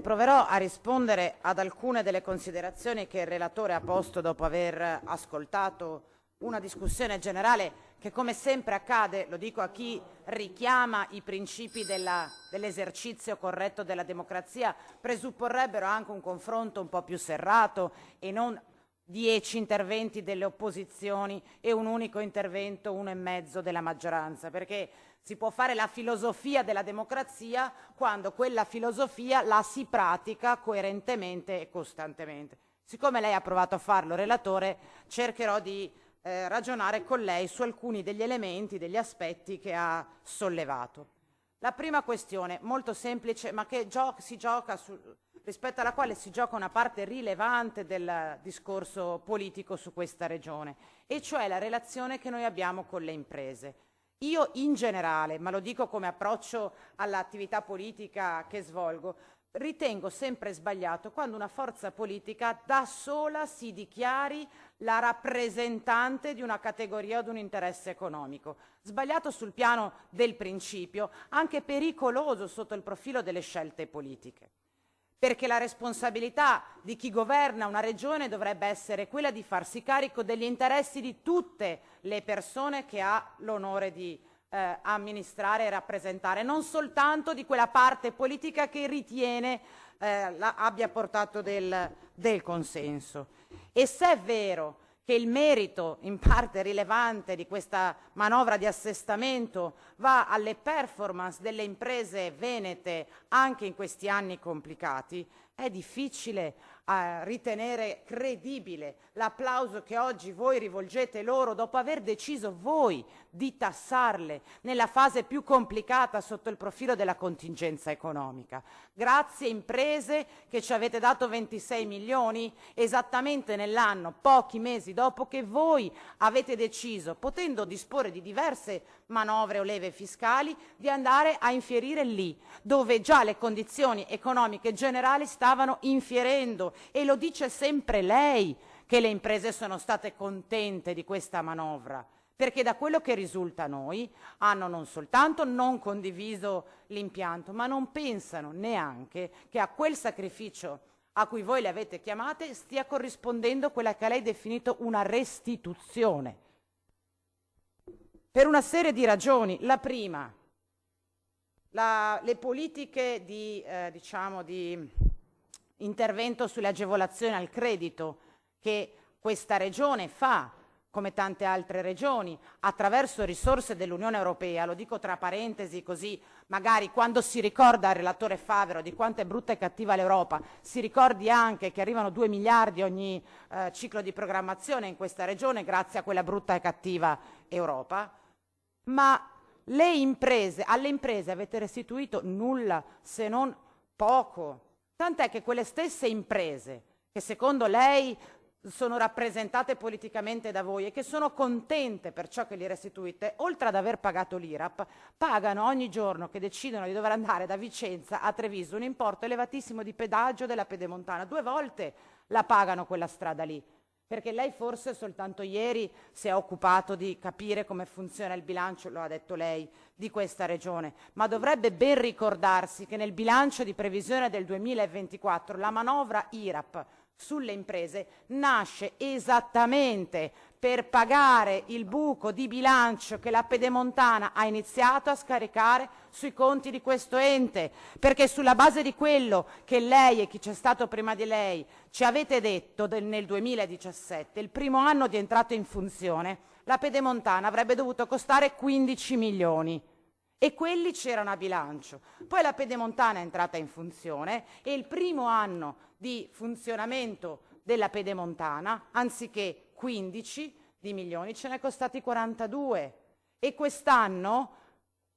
Proverò a rispondere ad alcune delle considerazioni che il relatore ha posto dopo aver ascoltato una discussione generale che, come sempre accade, lo dico a chi richiama i principi dell'esercizio corretto della democrazia, presupporrebbero anche un confronto un po' più serrato e non 10 interventi delle opposizioni e un unico intervento, 1,5 della maggioranza, perché si può fare la filosofia della democrazia quando quella filosofia la si pratica coerentemente e costantemente. Siccome lei ha provato a farlo, relatore, cercherò di ragionare con lei su alcuni degli elementi, degli aspetti che ha sollevato. La prima questione, molto semplice, ma che rispetto alla quale si gioca una parte rilevante del discorso politico su questa regione, e cioè la relazione che noi abbiamo con le imprese. Io in generale, ma lo dico come approccio all'attività politica che svolgo, ritengo sempre sbagliato quando una forza politica da sola si dichiari la rappresentante di una categoria o di un interesse economico. Sbagliato sul piano del principio, anche pericoloso sotto il profilo delle scelte politiche. Perché la responsabilità di chi governa una regione dovrebbe essere quella di farsi carico degli interessi di tutte le persone che ha l'onore di amministrare e rappresentare, non soltanto di quella parte politica che ritiene abbia portato del consenso. E se è vero che il merito in parte rilevante di questa manovra di assestamento va alle performance delle imprese venete anche in questi anni complicati, è difficile ritenere credibile l'applauso che oggi voi rivolgete loro dopo aver deciso voi di tassarle nella fase più complicata sotto il profilo della contingenza economica. Grazie imprese che ci avete dato 26 milioni esattamente nell'anno, pochi mesi dopo che voi avete deciso, potendo disporre di diverse manovre o leve fiscali, di andare a infierire lì, dove già le condizioni economiche generali stavano infierendo. E lo dice sempre lei che le imprese sono state contente di questa manovra, perché da quello che risulta a noi hanno non soltanto non condiviso l'impianto, ma non pensano neanche che a quel sacrificio a cui voi le avete chiamate stia corrispondendo quella che lei ha definito una restituzione. Per una serie di ragioni. La prima, le politiche di intervento sulle agevolazioni al credito che questa regione fa, come tante altre regioni, attraverso risorse dell'Unione Europea, lo dico tra parentesi così magari quando si ricorda al relatore Favero di quanto è brutta e cattiva l'Europa, si ricordi anche che arrivano 2 miliardi ogni ciclo di programmazione in questa regione grazie a quella brutta e cattiva Europa, ma alle imprese avete restituito nulla se non poco. Tant'è che quelle stesse imprese che secondo lei sono rappresentate politicamente da voi e che sono contente per ciò che li restituite, oltre ad aver pagato l'IRAP, pagano ogni giorno che decidono di dover andare da Vicenza a Treviso un importo elevatissimo di pedaggio della Pedemontana. 2 volte la pagano quella strada lì, perché lei forse soltanto ieri si è occupato di capire come funziona il bilancio, lo ha detto lei, di questa regione, ma dovrebbe ben ricordarsi che nel bilancio di previsione del 2024 la manovra IRAP sulle imprese nasce esattamente per pagare il buco di bilancio che la Pedemontana ha iniziato a scaricare sui conti di questo ente, perché sulla base di quello che lei e chi c'è stato prima di lei ci avete detto nel 2017, il primo anno di entrata in funzione, la Pedemontana avrebbe dovuto costare 15 milioni. E quelli c'erano a bilancio. Poi la Pedemontana è entrata in funzione e il primo anno di funzionamento della Pedemontana, anziché 15 di milioni, ce ne è costati 42. E quest'anno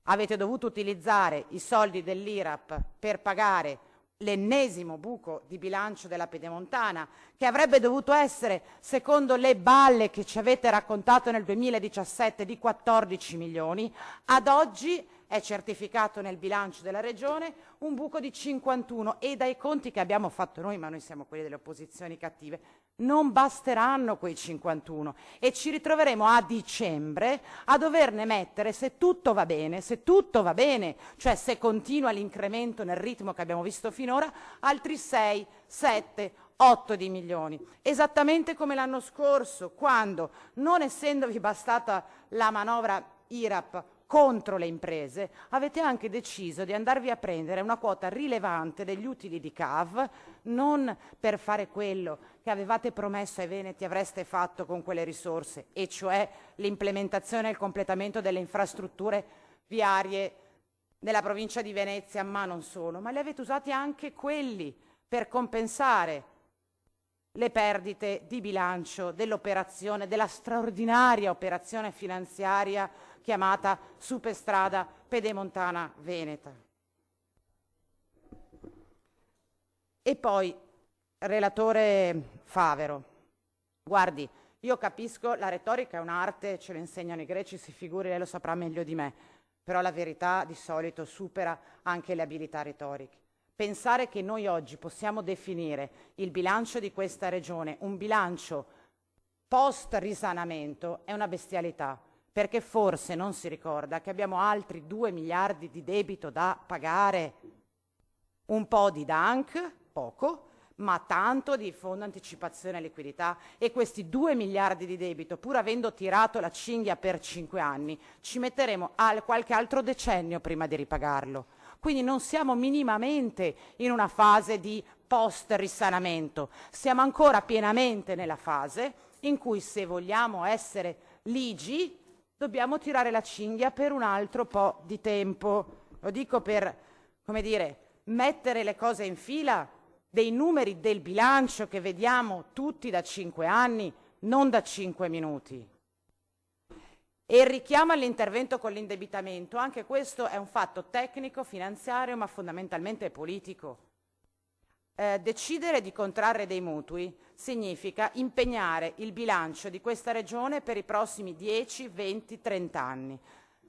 avete dovuto utilizzare i soldi dell'IRAP per pagare l'ennesimo buco di bilancio della Pedemontana, che avrebbe dovuto essere, secondo le balle che ci avete raccontato nel 2017, di 14 milioni, ad oggi è certificato nel bilancio della Regione un buco di 51 e dai conti che abbiamo fatto noi, ma noi siamo quelli delle opposizioni cattive, non basteranno quei 51 e ci ritroveremo a dicembre a doverne mettere, se tutto va bene, cioè se continua l'incremento nel ritmo che abbiamo visto finora, altri 6, 7, 8 di milioni, esattamente come l'anno scorso, quando, non essendovi bastata la manovra IRAP contro le imprese, avete anche deciso di andarvi a prendere una quota rilevante degli utili di CAV, non per fare quello che avevate promesso ai veneti avreste fatto con quelle risorse, e cioè l'implementazione e il completamento delle infrastrutture viarie nella provincia di Venezia, ma non solo, ma li avete usati anche quelli per compensare le perdite di bilancio dell'operazione, della straordinaria operazione finanziaria chiamata Superstrada Pedemontana Veneta. E poi, relatore Favero, guardi, io capisco, la retorica è un'arte, ce lo insegnano i greci, si figuri, lei lo saprà meglio di me, però la verità di solito supera anche le abilità retoriche. Pensare che noi oggi possiamo definire il bilancio di questa regione un bilancio post risanamento è una bestialità, perché forse non si ricorda che abbiamo altri 2 miliardi di debito da pagare, un po' di DANC, poco, ma tanto di fondo anticipazione e liquidità, e questi 2 miliardi di debito, pur avendo tirato la cinghia per 5 anni, ci metteremo qualche altro decennio prima di ripagarlo. Quindi non siamo minimamente in una fase di post-risanamento, siamo ancora pienamente nella fase in cui, se vogliamo essere ligi, dobbiamo tirare la cinghia per un altro po' di tempo. Lo dico per, come dire, mettere le cose in fila dei numeri del bilancio che vediamo tutti da 5 anni, non da 5 minuti. E il richiamo all'intervento con l'indebitamento, anche questo è un fatto tecnico, finanziario, ma fondamentalmente politico. Decidere di contrarre dei mutui significa impegnare il bilancio di questa regione per i prossimi 10, 20, 30 anni.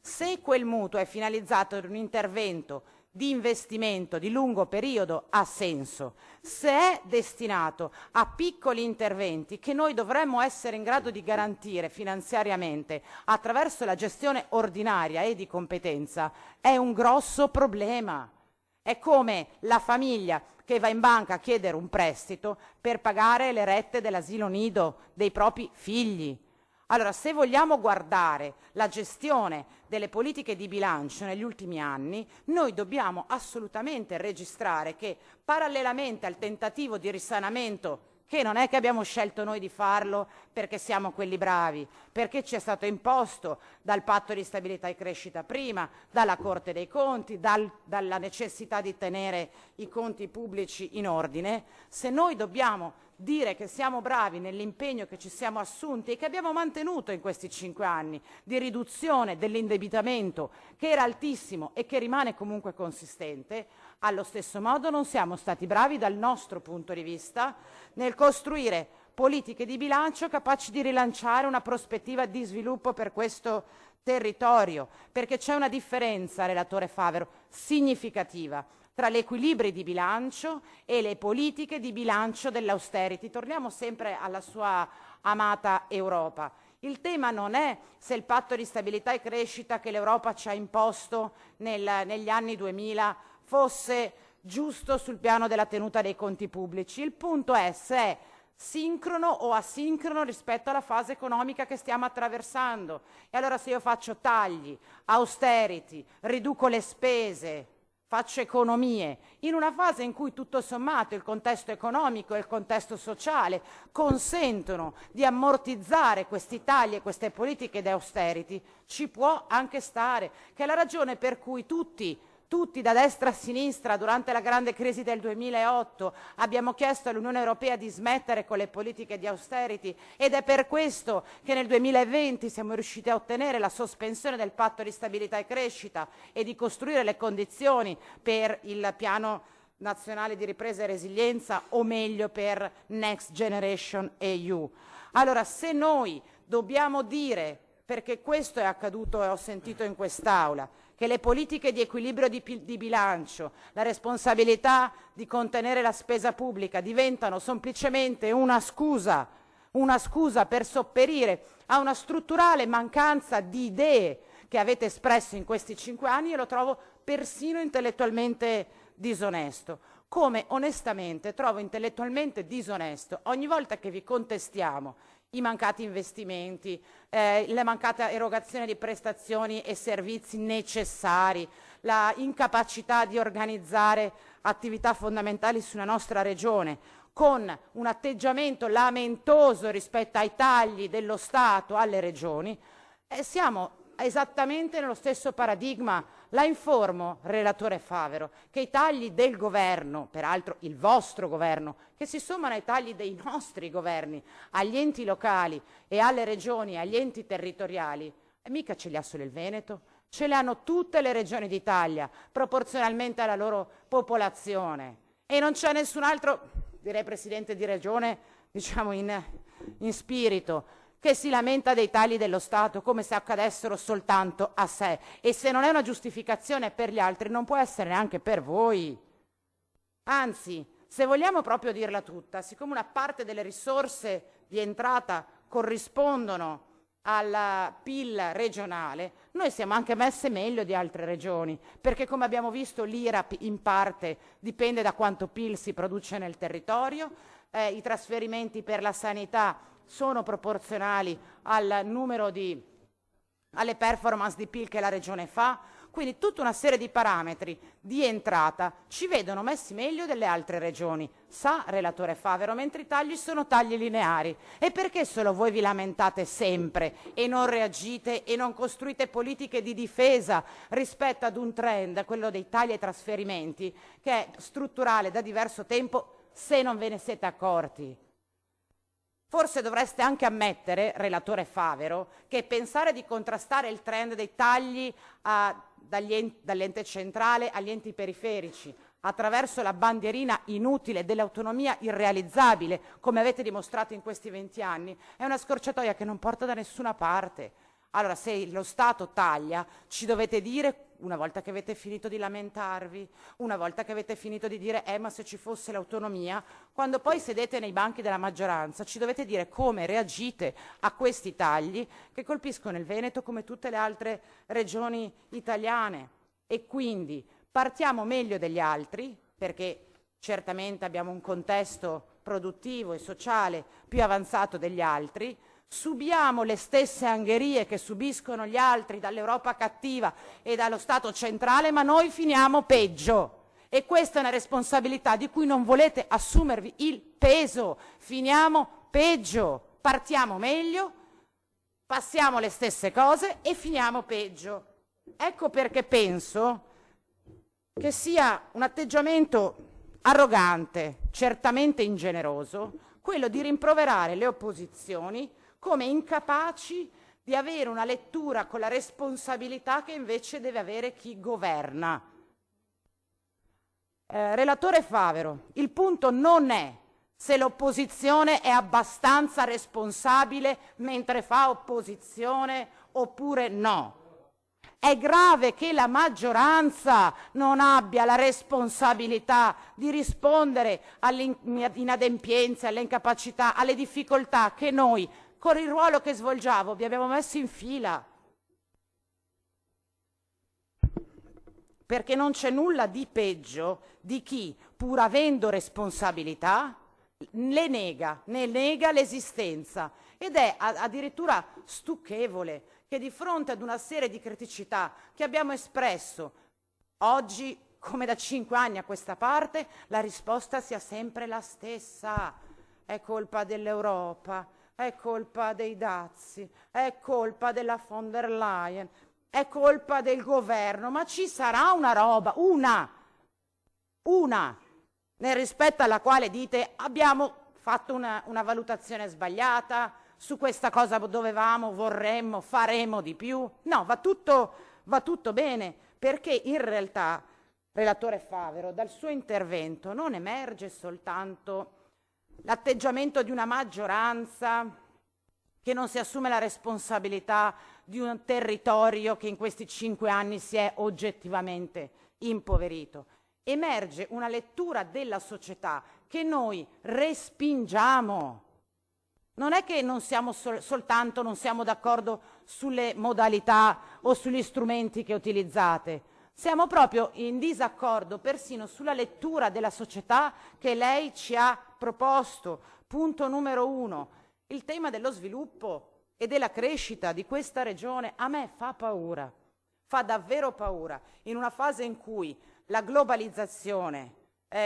Se quel mutuo è finalizzato ad un intervento di investimento di lungo periodo ha senso. Se è destinato a piccoli interventi che noi dovremmo essere in grado di garantire finanziariamente attraverso la gestione ordinaria e di competenza, è un grosso problema. È come la famiglia che va in banca a chiedere un prestito per pagare le rette dell'asilo nido dei propri figli. Allora, se vogliamo guardare la gestione delle politiche di bilancio negli ultimi anni, noi dobbiamo assolutamente registrare che, parallelamente al tentativo di risanamento, che non è che abbiamo scelto noi di farlo perché siamo quelli bravi, perché ci è stato imposto dal Patto di stabilità e crescita prima, dalla Corte dei Conti, dalla necessità di tenere i conti pubblici in ordine, se noi dobbiamo dire che siamo bravi nell'impegno che ci siamo assunti e che abbiamo mantenuto in questi 5 anni di riduzione dell'indebitamento, che era altissimo e che rimane comunque consistente, allo stesso modo non siamo stati bravi dal nostro punto di vista nel costruire politiche di bilancio capaci di rilanciare una prospettiva di sviluppo per questo territorio, perché c'è una differenza, relatore Favero, significativa tra gli equilibri di bilancio e le politiche di bilancio dell'austerity. Torniamo sempre alla sua amata Europa. Il tema non è se il patto di stabilità e crescita che l'Europa ci ha imposto negli anni 2000 fosse giusto sul piano della tenuta dei conti pubblici. Il punto è se è sincrono o asincrono rispetto alla fase economica che stiamo attraversando. E allora, se io faccio tagli, austerity, riduco le spese, faccio economie, in una fase in cui tutto sommato il contesto economico e il contesto sociale consentono di ammortizzare questi tagli e queste politiche di austerity, ci può anche stare, che è la ragione per cui tutti da destra a sinistra durante la grande crisi del 2008 abbiamo chiesto all'Unione Europea di smettere con le politiche di austerity, ed è per questo che nel 2020 siamo riusciti a ottenere la sospensione del patto di stabilità e crescita e di costruire le condizioni per il piano nazionale di ripresa e resilienza, o meglio per Next Generation EU. Allora, se noi dobbiamo dire perché questo è accaduto e ho sentito in quest'Aula, che le politiche di equilibrio di bilancio, la responsabilità di contenere la spesa pubblica diventano semplicemente una scusa per sopperire a una strutturale mancanza di idee che avete espresso in questi 5 anni, e lo trovo persino intellettualmente disonesto. Come onestamente trovo intellettualmente disonesto ogni volta che vi contestiamo i mancati investimenti, la mancata erogazione di prestazioni e servizi necessari, la incapacità di organizzare attività fondamentali sulla nostra regione, con un atteggiamento lamentoso rispetto ai tagli dello Stato alle regioni, siamo esattamente nello stesso paradigma. La informo, relatore Favero, che i tagli del governo, peraltro il vostro governo, che si sommano ai tagli dei nostri governi, agli enti locali e alle regioni e agli enti territoriali, mica ce li ha solo il Veneto, ce le hanno tutte le regioni d'Italia, proporzionalmente alla loro popolazione. E non c'è nessun altro, direi presidente di regione, diciamo in spirito, che si lamenta dei tagli dello Stato come se accadessero soltanto a sé. E se non è una giustificazione per gli altri, non può essere neanche per voi. Anzi, se vogliamo proprio dirla tutta, siccome una parte delle risorse di entrata corrispondono al PIL regionale, noi siamo anche messe meglio di altre regioni, perché come abbiamo visto l'IRAP in parte dipende da quanto PIL si produce nel territorio, i trasferimenti per la sanità sono proporzionali al numero alle performance di PIL che la regione fa, quindi tutta una serie di parametri di entrata ci vedono messi meglio delle altre regioni, sa relatore Favero, mentre i tagli sono tagli lineari. E perché solo voi vi lamentate sempre e non reagite e non costruite politiche di difesa rispetto ad un trend, quello dei tagli ai trasferimenti, che è strutturale da diverso tempo, se non ve ne siete accorti? Forse dovreste anche ammettere, relatore Favero, che pensare di contrastare il trend dei tagli dall'ente centrale agli enti periferici attraverso la bandierina inutile dell'autonomia irrealizzabile, come avete dimostrato in questi 20 anni, è una scorciatoia che non porta da nessuna parte. Allora, se lo Stato taglia, ci dovete dire, una volta che avete finito di lamentarvi, una volta che avete finito di dire ma se ci fosse l'autonomia, quando poi sedete nei banchi della maggioranza, ci dovete dire come reagite a questi tagli che colpiscono il Veneto come tutte le altre regioni italiane. E quindi partiamo meglio degli altri, perché certamente abbiamo un contesto produttivo e sociale più avanzato degli altri, subiamo le stesse angherie che subiscono gli altri dall'Europa cattiva e dallo Stato centrale, ma noi finiamo peggio. E questa è una responsabilità di cui non volete assumervi il peso. Finiamo peggio, partiamo meglio, passiamo le stesse cose e finiamo peggio. Ecco perché penso che sia un atteggiamento arrogante, certamente ingeneroso, quello di rimproverare le opposizioni come incapaci di avere una lettura con la responsabilità che invece deve avere chi governa. Relatore Favero, il punto non è se l'opposizione è abbastanza responsabile mentre fa opposizione oppure no. È grave che la maggioranza non abbia la responsabilità di rispondere alle inadempienze, alle incapacità, alle difficoltà che noi, con il ruolo che svolgiamo, vi abbiamo messo in fila. Perché non c'è nulla di peggio di chi, pur avendo responsabilità, ne nega l'esistenza. Ed è addirittura stucchevole che di fronte ad una serie di criticità che abbiamo espresso oggi, come da 5 anni a questa parte, la risposta sia sempre la stessa. È colpa dell'Europa, è colpa dei dazi, è colpa della von der Leyen, è colpa del governo, ma ci sarà una roba, una, nel rispetto alla quale dite abbiamo fatto una valutazione sbagliata, su questa cosa dovevamo, vorremmo, faremo di più. No, va tutto bene, perché in realtà, relatore Favero, dal suo intervento non emerge soltanto l'atteggiamento di una maggioranza che non si assume la responsabilità di un territorio che in questi 5 anni si è oggettivamente impoverito. Emerge una lettura della società che noi respingiamo. Non è che non siamo soltanto non siamo d'accordo sulle modalità o sugli strumenti che utilizzate, siamo proprio in disaccordo persino sulla lettura della società che lei ci ha proposto. Punto numero 1, il tema dello sviluppo e della crescita di questa regione a me fa paura, fa davvero paura, in una fase in cui la globalizzazione,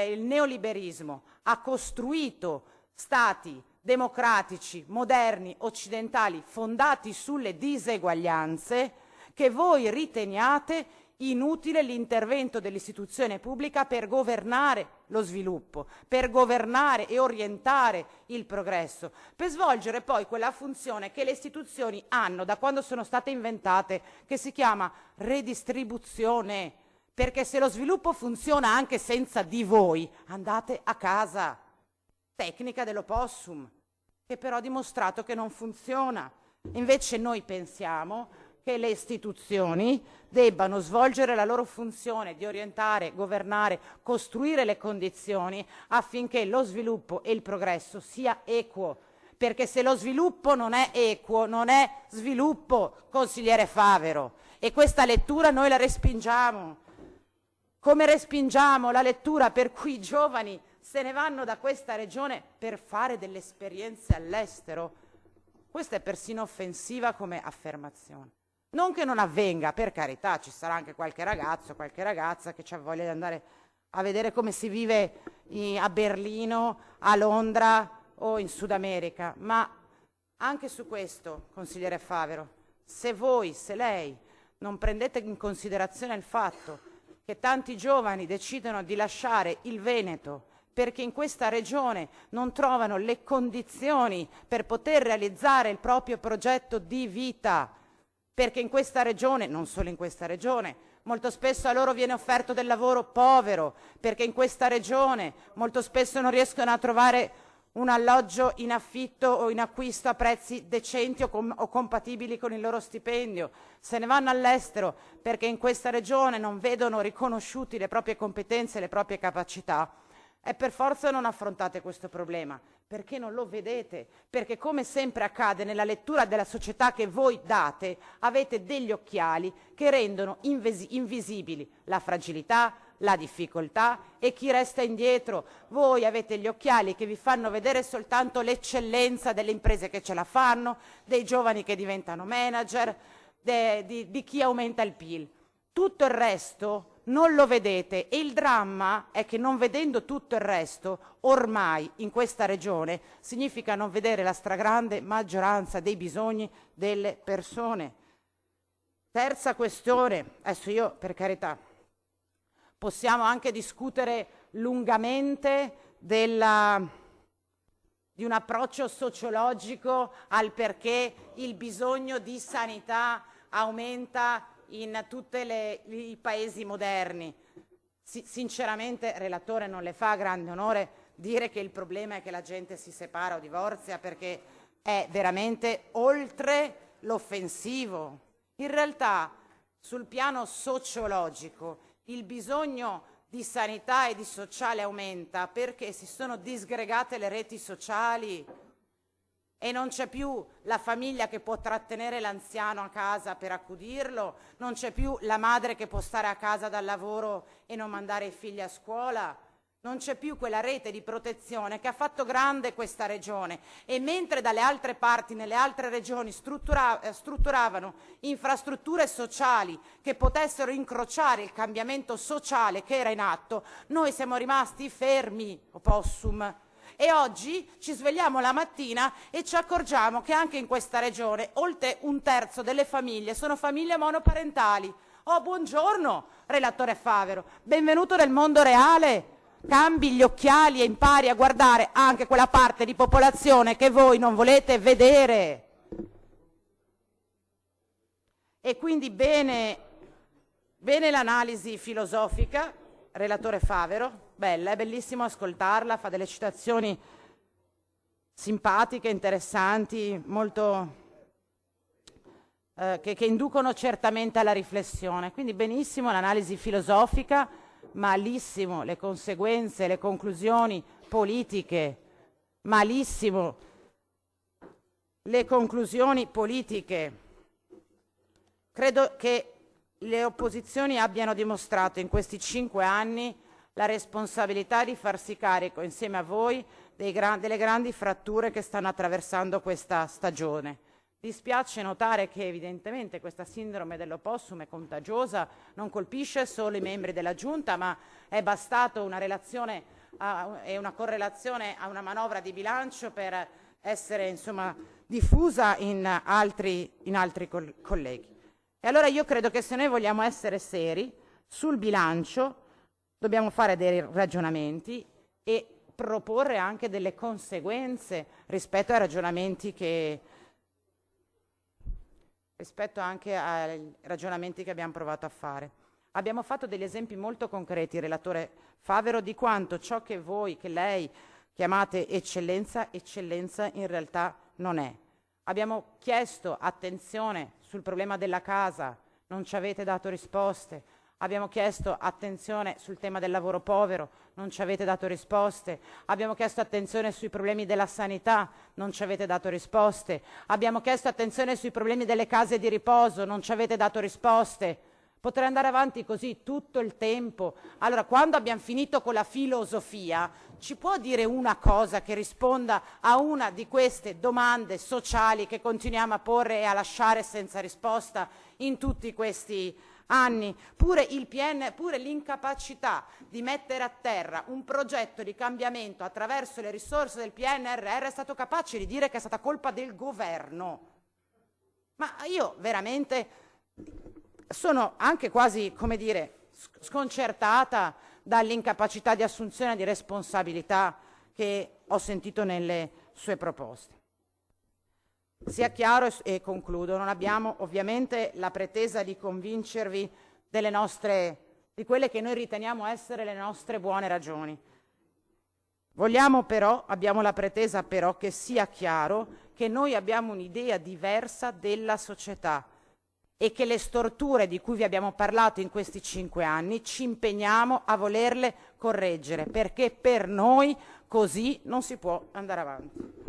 il neoliberismo ha costruito stati democratici, moderni, occidentali, fondati sulle diseguaglianze, che voi riteniate inutile l'intervento dell'istituzione pubblica per governare lo sviluppo, per governare e orientare il progresso, per svolgere poi quella funzione che le istituzioni hanno da quando sono state inventate, che si chiama redistribuzione, perché se lo sviluppo funziona anche senza di voi, andate a casa. Tecnica dell'opossum, che però ha dimostrato che non funziona. Invece noi pensiamo che le istituzioni debbano svolgere la loro funzione di orientare, governare, costruire le condizioni affinché lo sviluppo e il progresso sia equo. Perché se lo sviluppo non è equo, non è sviluppo, consigliere Favero. E questa lettura noi la respingiamo. Come respingiamo la lettura per cui i giovani se ne vanno da questa regione per fare delle esperienze all'estero? Questa è persino offensiva come affermazione. Non che non avvenga, per carità, ci sarà anche qualche ragazzo, qualche ragazza che ha voglia di andare a vedere come si vive a Berlino, a Londra o in Sud America, ma anche su questo, consigliere Favero, se voi, se lei non prendete in considerazione il fatto che tanti giovani decidono di lasciare il Veneto perché in questa regione non trovano le condizioni per poter realizzare il proprio progetto di vita, perché in questa regione, non solo in questa regione, molto spesso a loro viene offerto del lavoro povero, perché in questa regione molto spesso non riescono a trovare un alloggio in affitto o in acquisto a prezzi decenti o compatibili con il loro stipendio. Se ne vanno all'estero perché in questa regione non vedono riconosciuti le proprie competenze e le proprie capacità. E per forza non affrontate questo problema, perché non lo vedete, perché come sempre accade nella lettura della società che voi date, avete degli occhiali che rendono invisibili la fragilità, la difficoltà e chi resta indietro. Voi avete gli occhiali che vi fanno vedere soltanto l'eccellenza delle imprese che ce la fanno, dei giovani che diventano manager, di chi aumenta il PIL. Tutto il resto non lo vedete e il dramma è che non vedendo tutto il resto, ormai in questa regione significa non vedere la stragrande maggioranza dei bisogni delle persone. Terza questione, adesso io per carità, possiamo anche discutere lungamente di un approccio sociologico al perché il bisogno di sanità aumenta in tutti i paesi moderni. Sinceramente, relatore, non le fa grande onore dire che il problema è che la gente si separa o divorzia, perché è veramente oltre l'offensivo. In realtà, sul piano sociologico, il bisogno di sanità e di sociale aumenta perché si sono disgregate le reti sociali e non c'è più la famiglia che può trattenere l'anziano a casa per accudirlo, non c'è più la madre che può stare a casa dal lavoro e non mandare i figli a scuola, non c'è più quella rete di protezione che ha fatto grande questa regione. E mentre dalle altre parti, nelle altre regioni, strutturavano infrastrutture sociali che potessero incrociare il cambiamento sociale che era in atto, noi siamo rimasti fermi, opossum. E oggi ci svegliamo la mattina e ci accorgiamo che anche in questa regione oltre un terzo delle famiglie sono famiglie monoparentali. Oh, buongiorno, relatore Favero, benvenuto nel mondo reale. Cambi gli occhiali e impari a guardare anche quella parte di popolazione che voi non volete vedere. E quindi bene l'analisi filosofica, relatore Favero, bella, è bellissimo ascoltarla, fa delle citazioni simpatiche, interessanti, molto che inducono certamente alla riflessione. Quindi benissimo l'analisi filosofica, malissimo le conseguenze, le conclusioni politiche, malissimo le conclusioni politiche. Credo che le opposizioni abbiano dimostrato in questi 5 anni la responsabilità di farsi carico insieme a voi delle grandi fratture che stanno attraversando questa stagione. Dispiace notare che evidentemente questa sindrome dell'opossum è contagiosa, non colpisce solo i membri della Giunta, ma è bastato una relazione e una correlazione a una manovra di bilancio per essere insomma diffusa in altri colleghi. E allora io credo che se noi vogliamo essere seri sul bilancio dobbiamo fare dei ragionamenti e proporre anche delle conseguenze rispetto ai ragionamenti che abbiamo provato a fare. Abbiamo fatto degli esempi molto concreti, relatore Favero, di quanto ciò che lei chiamate eccellenza, eccellenza in realtà non è. Abbiamo chiesto attenzione sul problema della casa, non ci avete dato risposte. Abbiamo chiesto attenzione sul tema del lavoro povero, non ci avete dato risposte. Abbiamo chiesto attenzione sui problemi della sanità, non ci avete dato risposte. Abbiamo chiesto attenzione sui problemi delle case di riposo, non ci avete dato risposte. Potrei andare avanti così tutto il tempo. Allora, quando abbiamo finito con la filosofia, ci può dire una cosa che risponda a una di queste domande sociali che continuiamo a porre e a lasciare senza risposta in tutti questi anni? Pure l'incapacità di mettere a terra un progetto di cambiamento attraverso le risorse del PNRR è stato capace di dire che è stata colpa del governo. Ma io veramente sono anche quasi, come dire, sconcertata dall'incapacità di assunzione di responsabilità che ho sentito nelle sue proposte. Sia chiaro, e concludo, non abbiamo ovviamente la pretesa di convincervi di quelle che noi riteniamo essere le nostre buone ragioni. Abbiamo la pretesa però che sia chiaro che noi abbiamo un'idea diversa della società e che le storture di cui vi abbiamo parlato in questi 5 anni ci impegniamo a volerle correggere, perché per noi così non si può andare avanti.